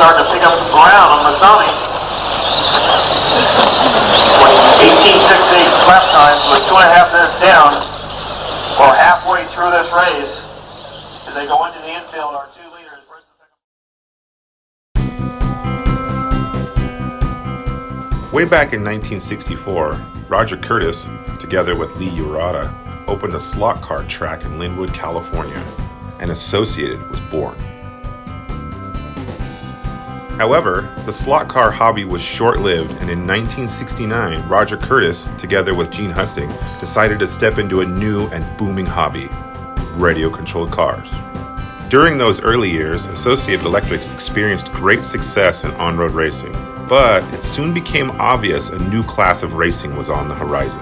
starting to pick up ground on the Sony. 18.68 lap time with 2.5 minutes down. Well, halfway through this race, as they go into the infield, our 2 leaders. Way back in 1964, Roger Curtis, together with Lee Urata, opened a slot car track in Linwood, California, and Associated was born. However, the slot car hobby was short-lived, and in 1969, Roger Curtis, together with Gene Husting, decided to step into a new and booming hobby: radio-controlled cars. During those early years, Associated Electrics experienced great success in on-road racing, but it soon became obvious a new class of racing was on the horizon.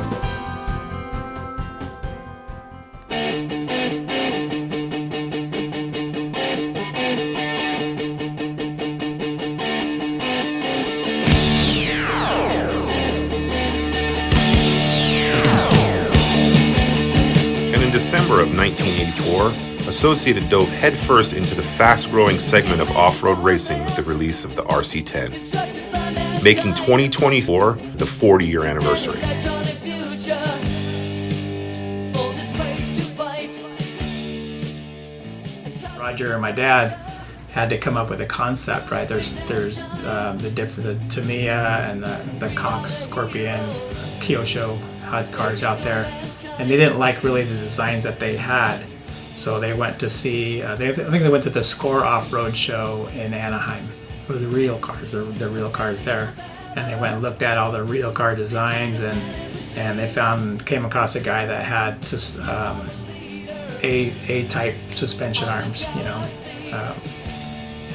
In December of 1984, Associated dove headfirst into the fast-growing segment of off-road racing with the release of the RC10, making 2024 the 40-year anniversary. Roger and my dad had to come up with a concept, right? There's the Tamiya and the Cox Scorpion, Kyosho had cars out there, and they didn't like really the designs that they had. So they went to see, I think they went to the Score Off-Road show in Anaheim. It was the real cars, the real cars there. And they went and looked at all the real car designs, and they came across a guy that had A-type suspension arms, you know.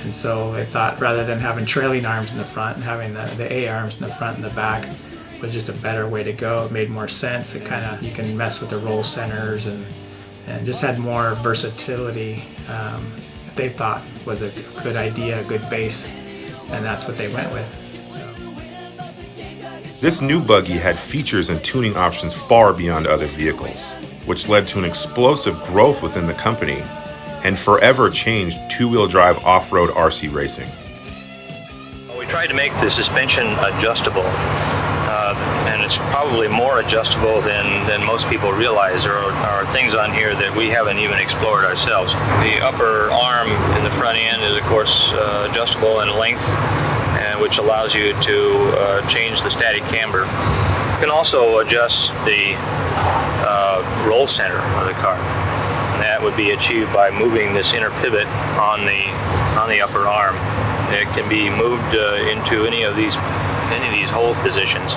And so they thought rather than having trailing arms in the front and having the A arms in the front and the back was just a better way to go. It made more sense. It kind of, you can mess with the roll centers and just had more versatility that they thought was a good idea, a good base, and that's what they went with. This new buggy had features and tuning options far beyond other vehicles, which led to an explosive growth within the company and forever changed two-wheel drive off-road RC racing. We tried to make the suspension adjustable. And it's probably more adjustable than most people realize. There are things on here that we haven't even explored ourselves. The upper arm in the front end is, of course, adjustable in length, which allows you to change the static camber. You can also adjust the roll center of the car. And that would be achieved by moving this inner pivot on the upper arm. It can be moved into any of these hold positions.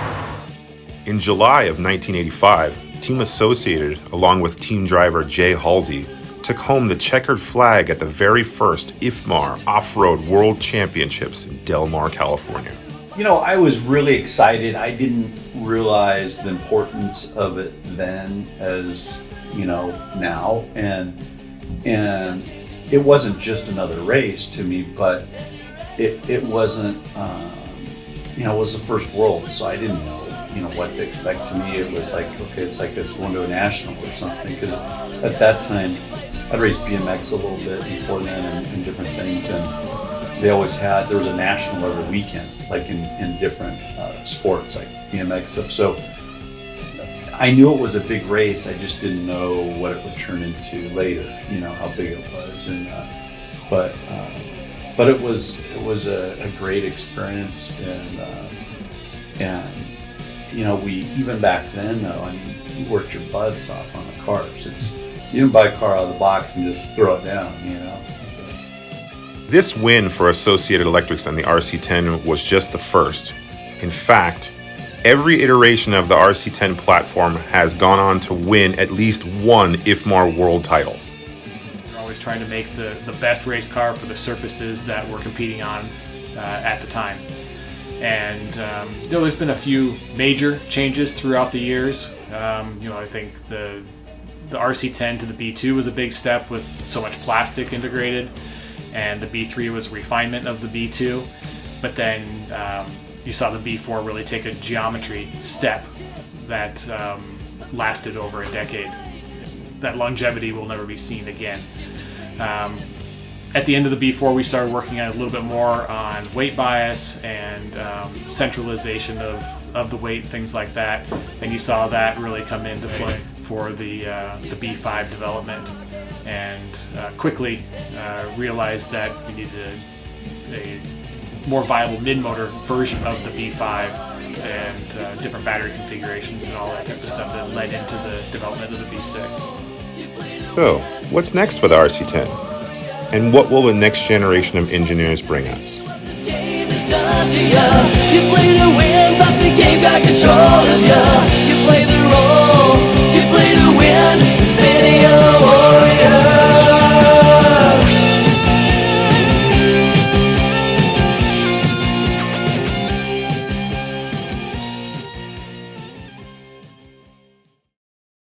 In July of 1985, Team Associated, along with team driver Jay Halsey, took home the checkered flag at the very first IFMAR Off-Road World Championships in Del Mar, California. You know, I was really excited. I didn't realize the importance of it then as, you know, now. And it wasn't just another race to me, but it wasn't, you know, it was the first world, so I didn't know, you know, what to expect. To me, it was like, okay, it's like it's going to a national or something, because at that time, I'd raced BMX a little bit before then and different things, and they always had, there was a national every weekend, like in different sports, like BMX stuff. So I knew it was a big race, I just didn't know what it would turn into later, you know, how big it was, and but it was a great experience, and you know, we even back then though, I mean, you worked your butts off on the cars. You didn't buy a car out of the box and just throw it down, you know. So. This win for Associated Electrics on the RC10 was just the first. In fact, every iteration of the RC10 platform has gone on to win at least one IFMAR world title. We're always trying to make the best race car for the surfaces that we're competing on at the time. And you know, there's been a few major changes throughout the years. You know, I think the RC10 to the B2 was a big step with so much plastic integrated, and the B3 was a refinement of the B2. But then you saw the B4 really take a geometry step that lasted over a decade. That longevity will never be seen again. at the end of the B4, we started working on a little bit more on weight bias and centralization of the weight, things like that. And you saw that really come into play for the B5 development, and quickly realized that we needed a more viable mid-motor version of the B5 and different battery configurations and all that type of stuff that led into the development of the B6. So, what's next for the RC10? And what will the next generation of engineers bring us? This game is done to ya. You play to win, but the game got control of ya.